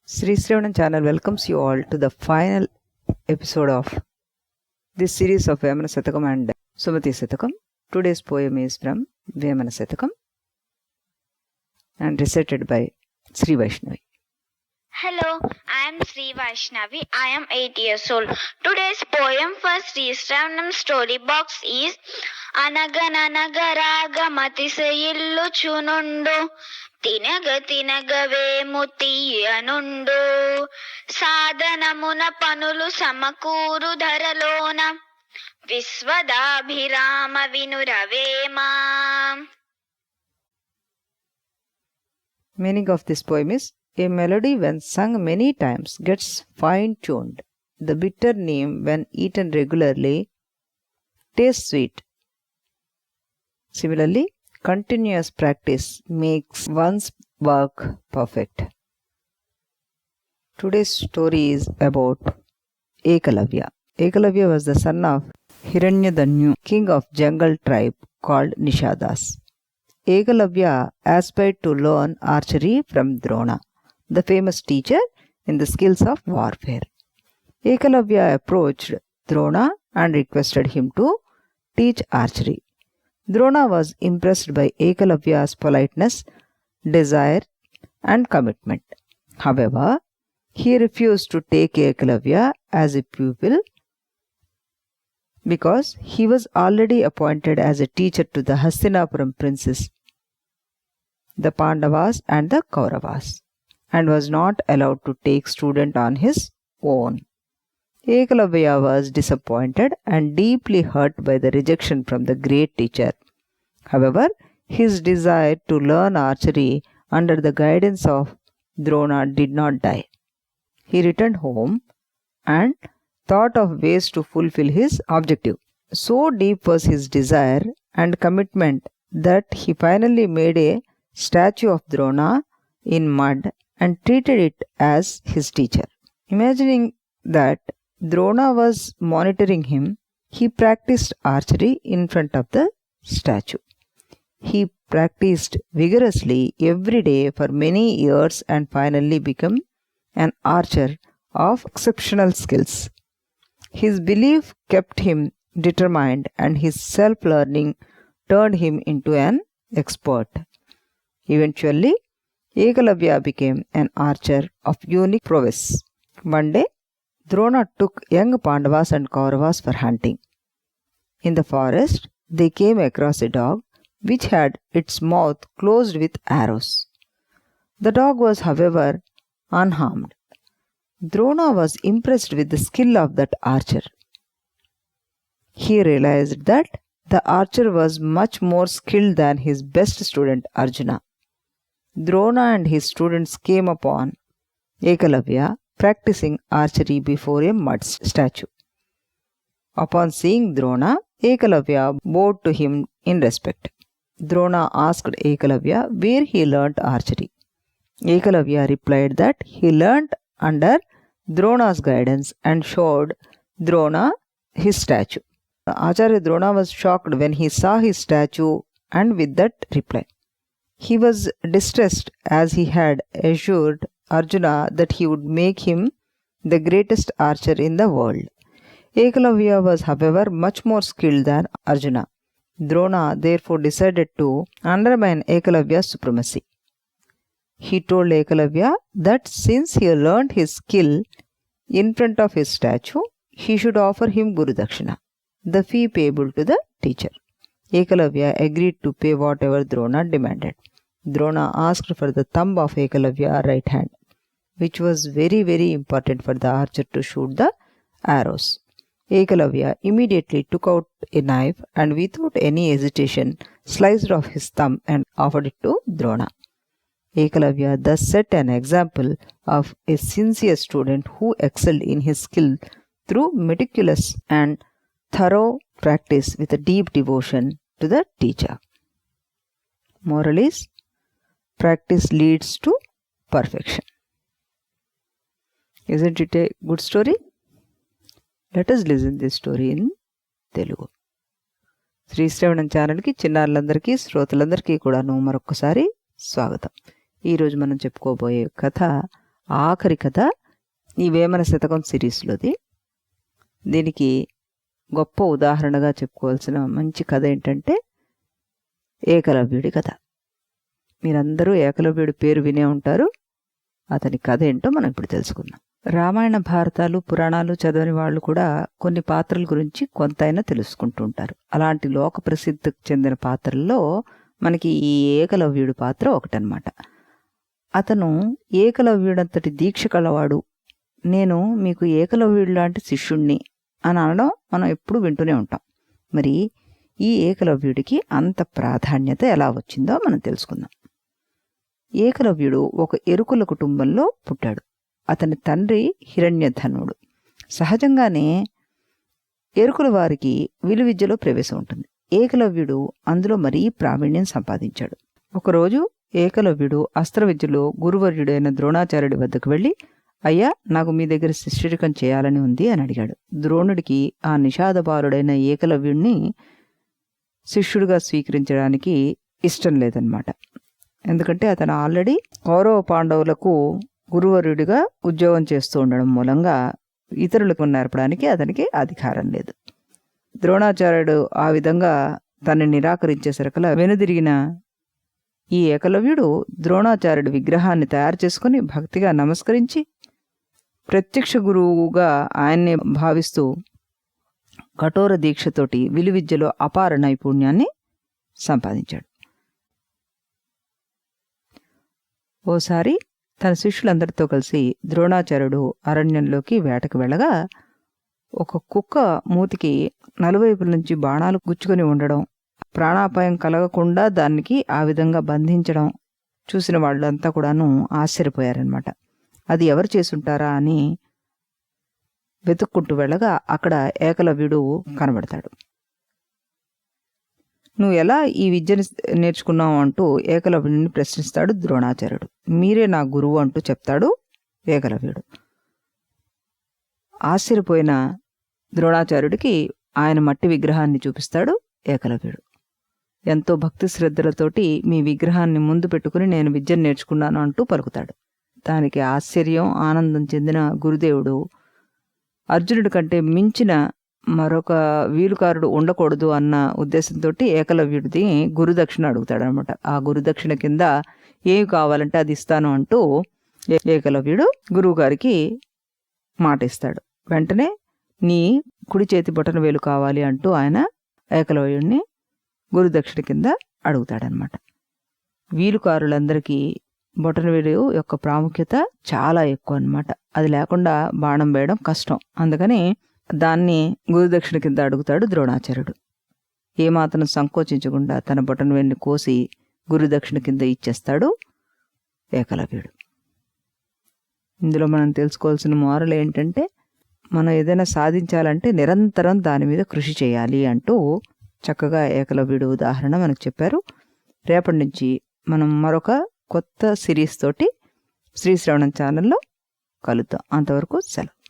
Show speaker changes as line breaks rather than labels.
Sreepada channel welcomes you all to the final episode of this series of Vemana Satakam and Sumati Satakam. Today's poem is from Vemana Satakam and recited by Sri Vaishnavi.
Hello, I am Sri Vaishnavi. I am 8 years old. Today's poem for Sreepada story box is అనగననగ raaga matiSayilluchununDu tinaga vEmu tiyyanunDu saadhanamuna banulu samakoorudharalOna ViSvadaabhi raama vinura vEma.
Meaning of this poem is: a melody when sung many times gets fine-tuned. The bitter neem when eaten regularly tastes sweet. Similarly, continuous practice makes one's work perfect. Today's story is about Ekalavya. Ekalavya was the son of Hiranyadanyu, king of jungle tribe called Nishadas. Ekalavya aspired to learn archery from Drona, the famous teacher in the skills of warfare. Ekalavya approached Drona and requested him to teach archery. Drona was impressed by Ekalavya's politeness, desire, and commitment. However, he refused to take Ekalavya as a pupil because he was already appointed as a teacher to the Hastinapuram princes, the Pandavas and the Kauravas, and was not allowed to take student on his own. Ekalavya was disappointed and deeply hurt by the rejection from the great teacher. However, his desire to learn archery under the guidance of Drona did not die. He returned home and thought of ways to fulfill his objective. So deep was his desire and commitment that he finally made a statue of Drona in mud and treated it as his teacher. Imagining that Drona was monitoring him, he practiced archery in front of the statue. He practiced vigorously every day for many years and finally became an archer of exceptional skills. His belief kept him determined and his self-learning turned him into an expert. Eventually, Ekalavya became an archer of unique prowess. One day, Drona took young Pandavas and Kauravas for hunting. In the forest, they came across a dog which had its mouth closed with arrows. The dog was, however, unharmed. Drona was impressed with the skill of that archer. He realized that the archer was much more skilled than his best student Arjuna. Drona and his students came upon Ekalavya practicing archery before a mud statue. Upon seeing Drona, Ekalavya bowed to him in respect. Drona asked Ekalavya where he learnt archery. Ekalavya replied that he learnt under Drona's guidance and showed Drona his statue. Acharya Drona was shocked when he saw his statue and with that reply. He was distressed as he had assured Arjuna that he would make him the greatest archer in the world. Ekalavya was, however, much more skilled than Arjuna. Drona therefore decided to undermine Ekalavya's supremacy. He told Ekalavya that since he learned his skill in front of his statue, he should offer him Guru Dakshina, the fee payable to the teacher. Ekalavya agreed to pay whatever Drona demanded. Drona asked for the thumb of Ekalavya's right hand, which was very important for the archer to shoot the arrows. Ekalavya immediately took out a knife and without any hesitation sliced off his thumb and offered it to Drona. Ekalavya thus set an example of a sincere student who excelled in his skill through meticulous and thorough practice with a deep devotion to the teacher. Moral is: practice leads to perfection. Isn't it a good story? Let us listen this story in Telugu. Srisravanam ఛానల్కి చిన్నారులందరికీ శ్రోతలందరికీ కూడాను మరొకసారి స్వాగతం. ఈరోజు మనం చెప్పుకోబోయే కథ ఆఖరి కథ ఈ వేమన శతకం సిరీస్లోది. దీనికి గొప్ప ఉదాహరణగా చెప్పుకోవాల్సిన మంచి కథ ఏంటంటే ఏకలవ్యుడి కథ. మీరందరూ ఏకలవ్యుడి పేరు వినే ఉంటారు. అతని కథ ఏంటో మనం ఇప్పుడు తెలుసుకుందాం. రామాయణ భారతాలు పురాణాలు చదవని వాళ్ళు కూడా కొన్ని పాత్రల గురించి కొంతైనా తెలుసుకుంటూ ఉంటారు. అలాంటి లోక ప్రసిద్ధికి చెందిన పాత్రల్లో మనకి ఈ ఏకలవ్యుడి పాత్ర ఒకటనమాట. అతను ఏకలవ్యుడంతటి దీక్ష కలవాడు, నేను మీకు ఏకలవ్యుడు లాంటి శిష్యుణ్ణి అని అనడం మనం ఎప్పుడు వింటూనే ఉంటాం. మరి ఈ ఏకలవ్యుడికి అంత ప్రాధాన్యత ఎలా వచ్చిందో మనం తెలుసుకుందాం. ఏకలవ్యుడు ఒక ఎరుకుల కుటుంబంలో పుట్టాడు. అతని తండ్రి హిరణ్యధనుడు. సహజంగానే ఎరుకుల వారికి విలువిద్యలో ప్రవేశం ఉంటుంది. ఏకలవ్యుడు అందులో మరీ ప్రావీణ్యం సంపాదించాడు. ఒకరోజు ఏకలవ్యుడు అస్త్ర విద్యలో గురువర్యుడైన ద్రోణాచార్యుడి వద్దకు వెళ్ళి, అయ్యా, నాకు మీ దగ్గర శిష్యరికం చేయాలని ఉంది అని అడిగాడు. ద్రోణుడికి ఆ నిషాదబాలుడైన ఏకలవ్యుడిని శిష్యుడిగా స్వీకరించడానికి ఇష్టం లేదన్నమాట. ఎందుకంటే అతను ఆల్రెడీ కౌరవ పాండవులకు గురువర్యుడిగా ఉద్యోగం చేస్తూ ఉండడం మూలంగా ఇతరులకు నేర్పడానికి అతనికి అధికారం లేదు. ద్రోణాచార్యుడు ఆ విధంగా తనని నిరాకరించేసరికలా వెనుదిరిగిన ఈ ఏకలవ్యుడు ద్రోణాచార్యుడి విగ్రహాన్ని తయారు చేసుకుని భక్తిగా నమస్కరించి ప్రత్యక్ష గురువుగా ఆయన్నే భావిస్తూ కఠోర దీక్షతోటి విలువిద్యలో అపార నైపుణ్యాన్ని సంపాదించాడు. ఓసారి తన శిష్యులందరితో కలిసి ద్రోణాచార్యుడు అరణ్యంలోకి వేటకు వెళ్ళగా ఒక కుక్క మూతికి నలువైపుల నుంచి బాణాలు గుచ్చుకొని ఉండడం, ప్రాణాపాయం కలగకుండా దానికి ఆ విధంగా బంధించడం చూసిన వాళ్ళంతా కూడాను ఆశ్చర్యపోయారనమాట. అది ఎవరు చేసుంటారా అని వెతుక్కుంటూ వెళ్ళగా అక్కడ ఏకలవ్యుడు కనబడతాడు. నువ్వు ఎలా ఈ విద్యని నేర్చుకున్నావు అంటూ ఏకలవ్యుడిని ప్రశ్నిస్తాడు ద్రోణాచార్యుడు. మీరే నా గురువు అంటూ చెప్తాడు ఏకలవ్యుడు. ఆశ్చర్యపోయిన ద్రోణాచార్యుడికి ఆయన మట్టి విగ్రహాన్ని చూపిస్తాడు ఏకలవ్యుడు. ఎంతో భక్తి శ్రద్ధలతోటి మీ విగ్రహాన్ని ముందు పెట్టుకుని నేను విద్యను నేర్చుకున్నాను అంటూ పలుకుతాడు. దానికి ఆశ్చర్యం ఆనందం చెందిన గురుదేవుడు అర్జునుడి కంటే మించిన మరొక వీలుకారుడు ఉండకూడదు అన్న ఉద్దేశంతో ఏకలవ్యుడిది గురుదక్షిణ అడుగుతాడు అనమాట. ఆ గురుదక్షిణ కింద ఏమి కావాలంటే అది ఇస్తాను అంటూ ఏకలవ్యుడు గురువు గారికి మాట ఇస్తాడు. వెంటనే నీ కుడి చేతి బొటన వేలు కావాలి అంటూ ఆయన ఏకలవ్యుడిని గురుదక్షిణ కింద అడుగుతాడనమాట. వీలుకారులందరికీ బొటనవేలు యొక్క ప్రాముఖ్యత చాలా ఎక్కువ అన్నమాట. అది లేకుండా బాణం వేయడం కష్టం. అందుకని దాన్ని గురుదక్షిణ కింద అడుగుతాడు ద్రోణాచార్యుడు. ఏమాత్రం సంకోచించకుండా తన బొటనవేలుని కోసి గురుదక్షిణ కింద ఇచ్చేస్తాడు ఏకలవ్యుడు. ఇందులో మనం తెలుసుకోవాల్సిన మోరల్ ఏంటంటే, మనం ఏదైనా సాధించాలంటే నిరంతరం దాని మీద కృషి చేయాలి అంటూ చక్కగా ఏకలవ్యుడు ఉదాహరణ మనకు చెప్పారు. రేపటి నుంచి మనం మరొక కొత్త సిరీస్ తోటి శ్రీశ్రవణం ఛానల్లో కలుద్దాం. అంతవరకు సెలవు.